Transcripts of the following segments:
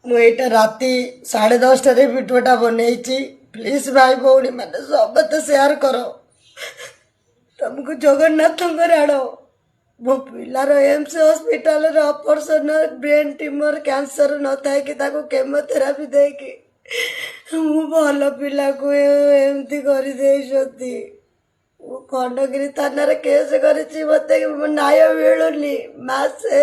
मुझे राति 10:30 भिडियोटा बनई। प्लीज भाई भौणी मैंने सब सेयार कर तुमको जगन्नाथ राण मो पिलार AIIMS hospital operation brain tumour cancer न था कि केमोथेरापी दे कि मु भल पिला को एमती कर खंडगिरी थाना केस कर मत न्याय मिलूनी मसे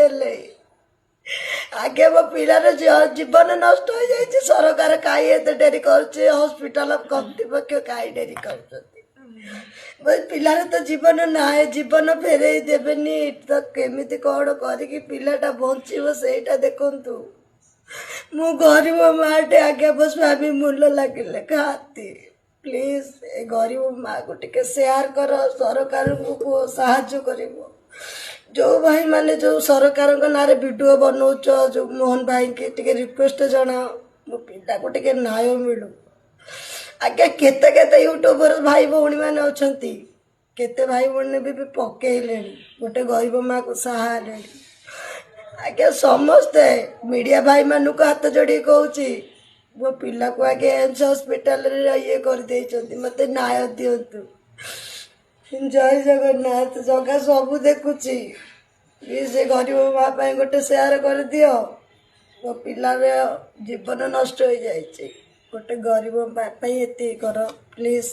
आगे मो पिलार जीवन नष्ट हो जाए सरकार कहीं एत डेरी कर हॉस्पिटल कर्तृपक्ष कहीं डेरी कर पिलार तो जीवन ना जीवन फेरे देवेनि तो केमिति कौन करी पिलाटा बंचो सेटा देखु मु गरीब माटे आगे मो स्वामी मूल्य लगे खाती प्लीज ए गरीब माँ को टिके शेयर कर सरकार को साहाय्य कर जो भाई माने जो सरकार ना वीडियो बनाऊच जो मोहन भाई के टिके रिक्वेस्ट जना मो पिला को टिके न्याय मिलू आगे केते केते यूट्यूबर भाई भौणी मैंने अच्छा केते भाई भौणी भी पकईले गोटे गरीब माँ को सहारे आगे समस्ते मीडिया भाई मानू को हाथ जोड़ी कहूँ मो पिला को आगे एम्स हॉस्पिटल ये कर मत न्याय दिंतु जय जगन्नाथ जगह सब देखुची से गरीब माँ पे गोटे शेयर कर दियो मो पिलार जीवन नष्ट हो जाए गोटे गरीब माँ पे ये कर प्लीज।